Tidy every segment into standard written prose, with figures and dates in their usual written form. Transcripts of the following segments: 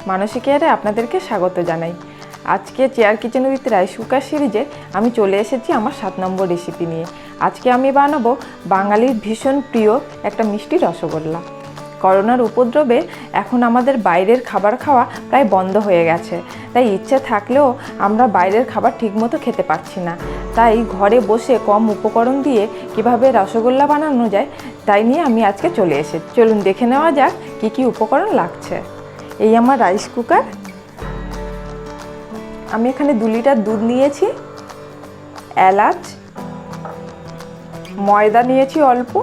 মানসী কেয়ারে আপনাদেরকে স্বাগত জানাই। আজকে chair kitchen with rice cooker সিরিজে আমি চলে এসেছি আমার 7 নম্বর রেসিপি নিয়ে। আজকে আমি বানাবো বাঙালির ভীষণ প্রিয় একটা মিষ্টি রসগোল্লা। করোনার উপদ্রবে এখন আমাদের বাইরের খাবার খাওয়া প্রায় বন্ধ হয়ে গেছে, তাই ইচ্ছে থাকলেও আমরা বাইরের খাবার ঠিকমতো খেতে পারছি না। তাই ঘরে বসে কম উপকরণ দিয়ে কিভাবে রসগোল্লা বানানো যায় তাই নিয়ে আমি আজকে চলে এসেছি। চলুন দেখে নেওয়া যাক কী কী উপকরণ লাগছে। এই আমার রাইস কুকার, আমি এখানে 2 লিটার দুধ নিয়েছি, এলাচ, ময়দা নিয়েছি অল্প,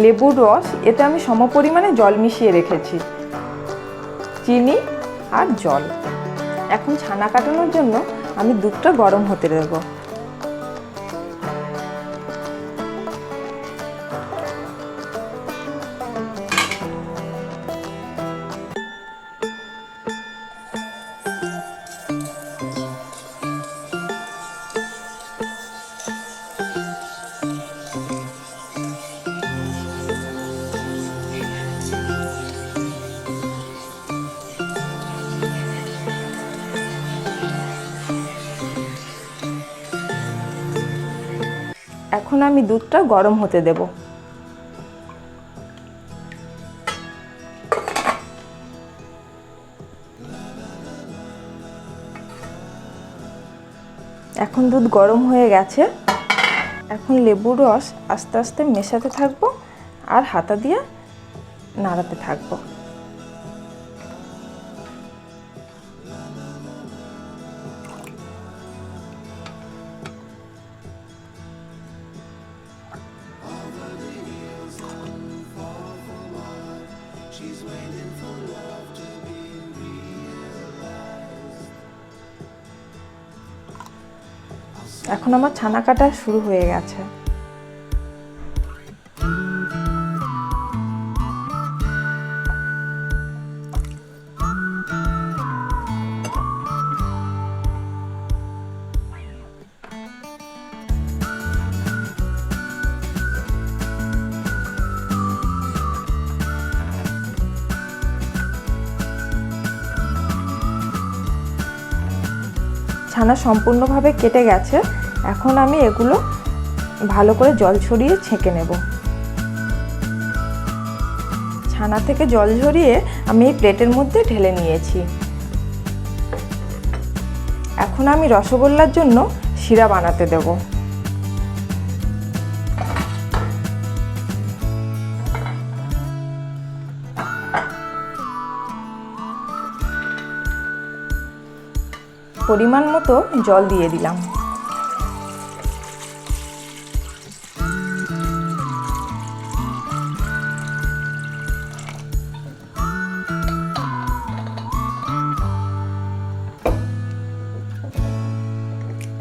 লেবুর রস, এতে আমি সমপরিমাণে জল মিশিয়ে রেখেছি, চিনি আর জল। এখন ছানা কাটানোর জন্য আমি দুধটা গরম হতে দেব। এখন আমি দুধটা গরম হতে দেব। এখন দুধ গরম হয়ে গেছে। এখন লেবুর রস আস্তে আস্তে মেশাতে থাকবো আর হাতা দিয়ে নাড়াতে থাকবো। এখন আমার ছানা কাটা শুরু হয়ে গেছে। ছানা সম্পূর্ণভাবে কেটে গেছে। এখন আমি এগুলো ভালো করে জল ছড়িয়ে ছেঁকে নেব। ছানা থেকে জল ঝরিয়ে আমি এই প্লেটের মধ্যে ঢেলে নিয়েছি। এখন আমি রসগোল্লার জন্য শিরা বানাতে দেব। পরিমাণ মতো জল দিয়ে দিলাম।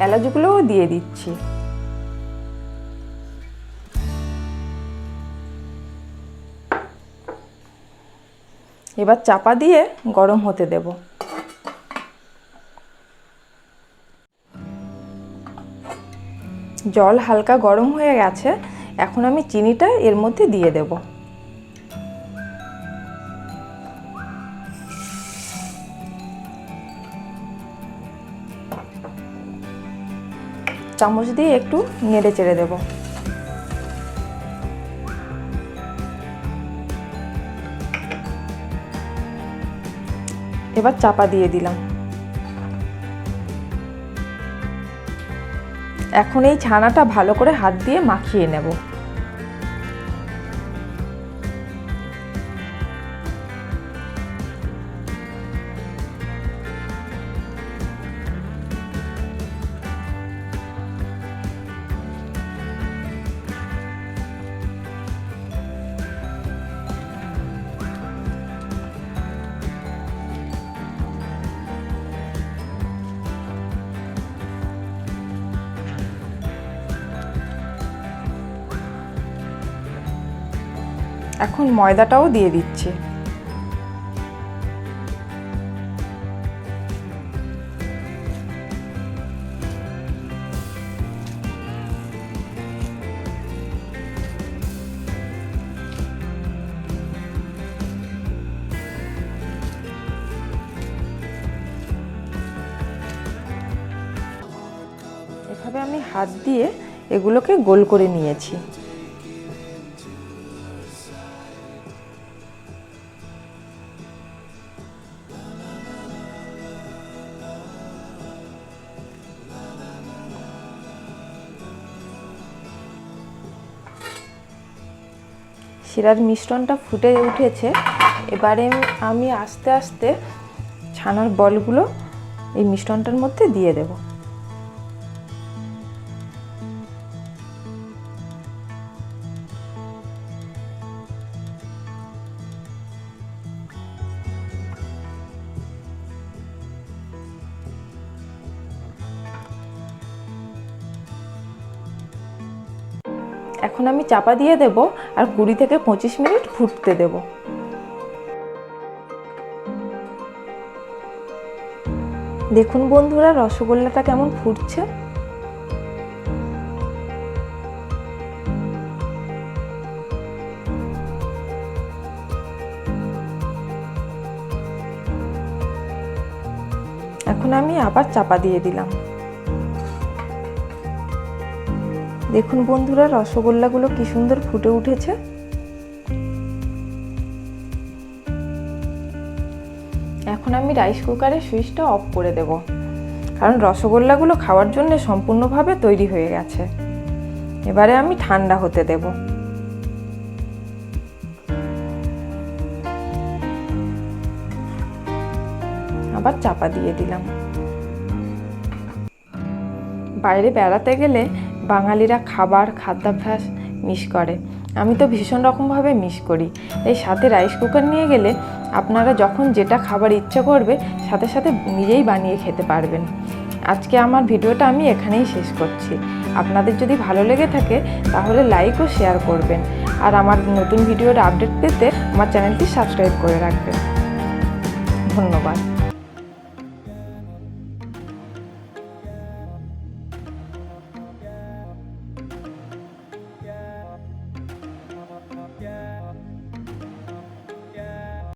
এলাচগুলোও দিয়ে দিচ্ছি। এবার চাপা দিয়ে গরম হতে দেব। জল হালকা গরম হয়ে গেছে। এখন আমি চিনিটা এর মধ্যে দিয়ে দেব। চামচ দিয়ে একটু নেড়ে চেড়ে দেব। এবার চাপা দিয়ে দিলাম। এখন এই ছানাটা ভালো করে হাত দিয়ে মাখিয়ে নেব। এখন ময়দাটাও দিয়ে দিচ্ছি। এভাবে আমি হাত দিয়ে এগুলোকে গোল করে নিয়েছি। শিরার মিশ্রণটা ফুটে উঠেছে। এবারে আমি আস্তে আস্তে ছানার বলগুলো এই মিশ্রণটার মধ্যে দিয়ে দেব। এখন আমি চাপা দিয়ে দেব আর 20 থেকে 25 মিনিট ফুটতে দেব। দেখুন বন্ধুরা, রসগোল্লাটা কেমন ফুটছে। এখন আমি আবার চাপা দিয়ে দিলাম। দেখুন বন্ধুরা, রসগোল্লাগুলো কি সুন্দর ফুটে উঠেছে। এখন আমি রাইস কুকারের সুইচটা অফ করে দেব, কারণ রসগোল্লাগুলো খাওয়ার জন্য সম্পূর্ণভাবে তৈরি হয়ে গেছে। এবারে আমি ঠান্ডা হতে দেব। আবার চাপা দিয়ে দিলাম। বাইরে বেড়াতে গেলে বাঙালিরা খাদ্যাভ্যাস মিস করে। আমি তো ভীষণ রকমভাবে মিস করি। এই সাথে রাইস কুকার নিয়ে গেলে আপনারা যখন যেটা খাবার ইচ্ছে করবে সাথে সাথে নিজেই বানিয়ে খেতে পারবেন। আজকে আমার ভিডিওটা আমি এখানেই শেষ করছি। আপনাদের যদি ভালো লেগে থাকে তাহলে লাইক ও শেয়ার করবেন, আর আমার নতুন ভিডিওর আপডেট পেতে আমার চ্যানেলটি সাবস্ক্রাইব করে রাখবেন। ধন্যবাদ।